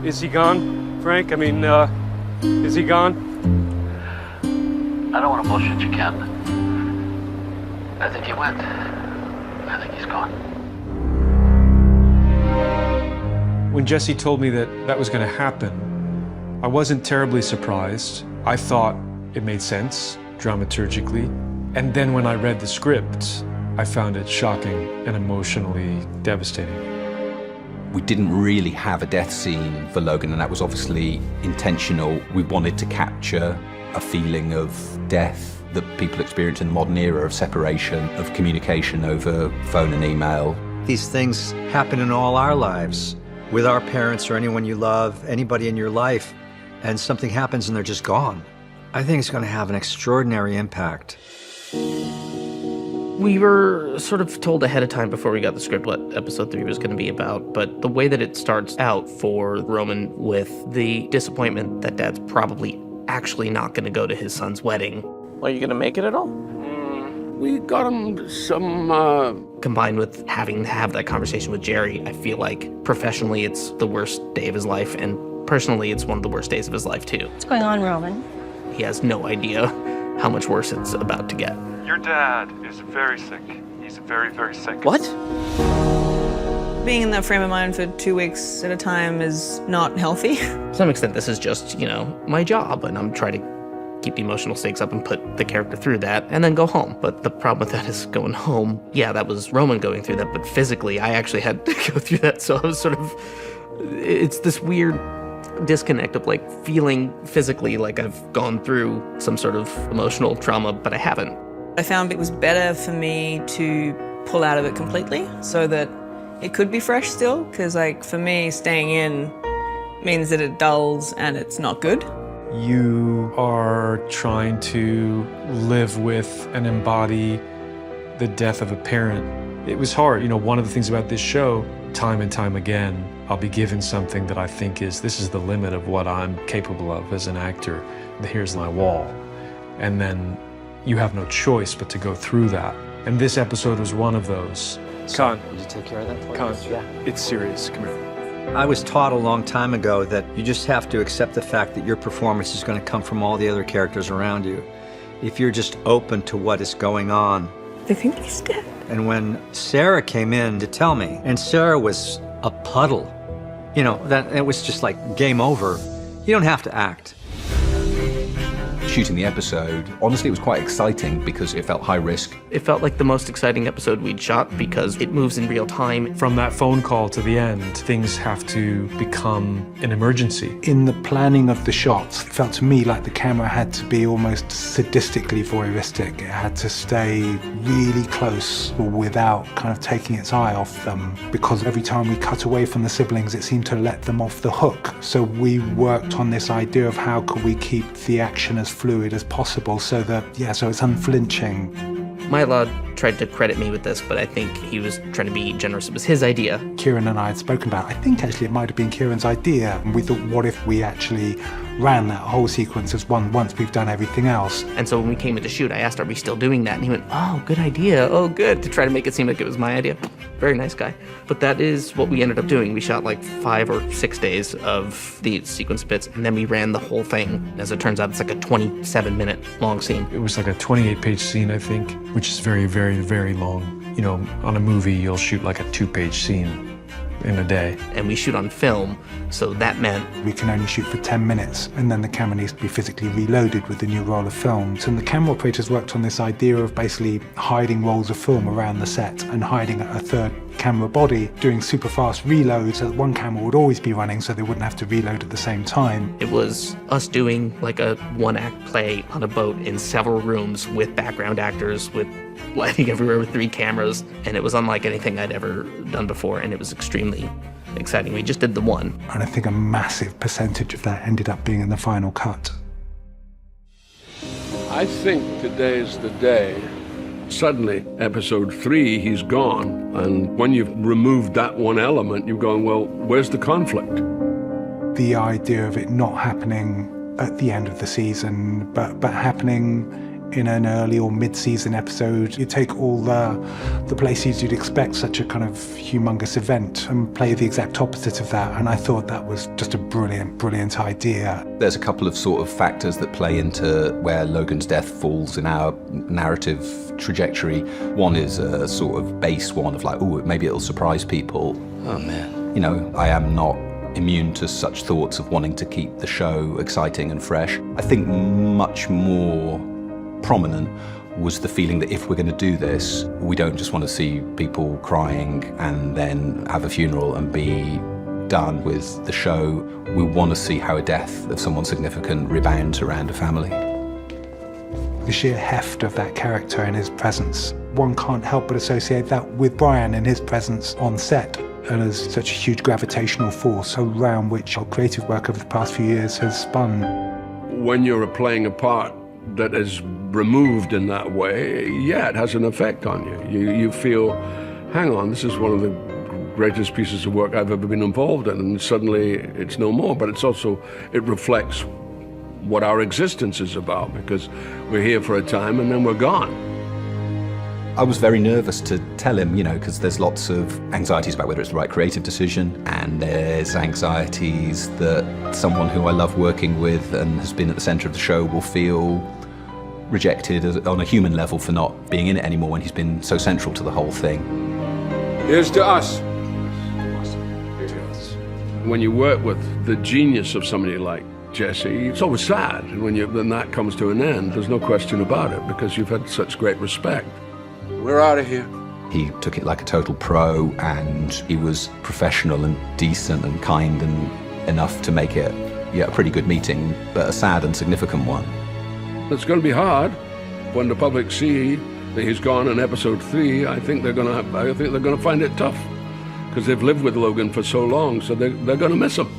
Is he gone, Frank? I mean, is he gone? I don't want to bullshit you, Ken. I think he went. I think he's gone. When Jesse told me that was going to happen, I wasn't terribly surprised. I thought it made sense dramaturgically. And then when I read the script, I found it shocking and emotionally devastating. We didn't really have a death scene for Logan, and that was obviously intentional. We wanted to capture a feeling of death that people experience in the modern era of separation, of communication over phone and email. These things happen in all our lives, with our parents or anyone you love, anybody in your life, and something happens and they're just gone. I think it's going to have an extraordinary impact. We were sort of told ahead of time before we got the script what episode 3 was going to be about, but the way that it starts out for Roman with the disappointment that Dad's probably actually not going to go to his son's wedding. Are you going to make it at all? We got him some, Combined with having to have that conversation with Jerry, I feel like professionally it's the worst day of his life, and personally it's one of the worst days of his life too. What's going on, Roman? He has no idea how much worse it's about to get. Your dad is very sick. He's very, very sick. What? Being in that frame of mind for 2 weeks at a time is not healthy. To some extent, this is just, my job, and I'm trying to keep the emotional stakes up and put the character through that, and then go home. But the problem with that is going home, yeah, that was Roman going through that, but physically, I actually had to go through that, so I was it's this weird disconnect of feeling physically like I've gone through some sort of emotional trauma, but I haven't. I found it was better for me to pull out of it completely so that it could be fresh still, because for me, staying in means that it dulls and it's not good. You are trying to live with and embody the death of a parent. It was hard. One of the things about this show, time and time again, I'll be given something that I think this is the limit of what I'm capable of as an actor. Here's my wall. And then you have no choice but to go through that. And this episode was one of those. Con. Did you take care of that for Con, us? Yeah. it's serious. Come here. I was taught a long time ago that you just have to accept the fact that your performance is going to come from all the other characters around you. If you're just open to what is going on. They think he's dead. And when Sarah came in to tell me, and Sarah was a puddle, that it was just game over. You don't have to act. Shooting the episode, honestly, it was quite exciting because it felt high risk. It felt like the most exciting episode we'd shot because it moves in real time. From that phone call to the end, things have to become an emergency. In the planning of the shots, it felt to me like the camera had to be almost sadistically voyeuristic. It had to stay really close without kind of taking its eye off them, because every time we cut away from the siblings, it seemed to let them off the hook. So we worked on this idea of how could we keep the action as fluid as possible so it's unflinching. Mylod tried to credit me with this, but I think he was trying to be generous. It was his idea. Kieran and I had spoken about, I think actually it might have been Kieran's idea, and we thought, what if we actually ran that whole sequence as one once we've done everything else? And so when we came in to shoot, I asked, are we still doing that? And he went, oh, good idea. Oh, good. To try to make it seem like it was my idea. Very nice guy. But that is what we ended up doing. We shot 5 or 6 days of the sequence bits, and then we ran the whole thing. As it turns out, it's a 27-minute long scene. It was a 28-page scene, I think, which is very, very, very long. On a movie, you'll shoot a 2-page scene in a day. And we shoot on film, so that meant we can only shoot for 10 minutes, and then the camera needs to be physically reloaded with the new roll of film. So the camera operators worked on this idea of basically hiding rolls of film around the set and hiding a third camera body, doing super fast reloads so that one camera would always be running so they wouldn't have to reload at the same time. It was us doing a one-act play on a boat in several rooms with background actors, with lighting everywhere with 3 cameras, and it was unlike anything I'd ever done before, and it was extremely exciting. We just did the one. And I think a massive percentage of that ended up being in the final cut. I think today's the day. Suddenly, episode 3, he's gone. And when you've removed that one element, you're going, well, where's the conflict? The idea of it not happening at the end of the season, but happening in an early or mid-season episode. You take all the places you'd expect such a kind of humongous event and play the exact opposite of that. And I thought that was just a brilliant, brilliant idea. There's a couple of sort of factors that play into where Logan's death falls in our narrative trajectory. One is a sort of base one of like, oh, maybe it'll surprise people. Oh, man. You know, I am not immune to such thoughts of wanting to keep the show exciting and fresh. I think much more prominent was the feeling that if we're going to do this, we don't just want to see people crying and then have a funeral and be done with the show. We want to see how a death of someone significant rebounds around a family. The sheer heft of that character and his presence. One can't help but associate that with Brian and his presence on set, and as such a huge gravitational force around which our creative work over the past few years has spun. When you're playing a part that is removed in that way, yeah, it has an effect on you. You feel, hang on, this is one of the greatest pieces of work I've ever been involved in, and suddenly it's no more. But it's also, it reflects what our existence is about, because we're here for a time and then we're gone. I was very nervous to tell him, you know, because there's lots of anxieties about whether it's the right creative decision, and there's anxieties that someone who I love working with and has been at the centre of the show will feel rejected on a human level for not being in it anymore when he's been so central to the whole thing. Here's to us. When you work with the genius of somebody like Jesse, it's always sad when that comes to an end. There's no question about it, because you've had such great respect. We're out of here. He took it like a total pro, and he was professional and decent and kind and enough to make it, yeah, a pretty good meeting, but a sad and significant one. It's going to be hard when the public see that he's gone in episode 3. I think they're going to find it tough, because they've lived with Logan for so long, so they're going to miss him.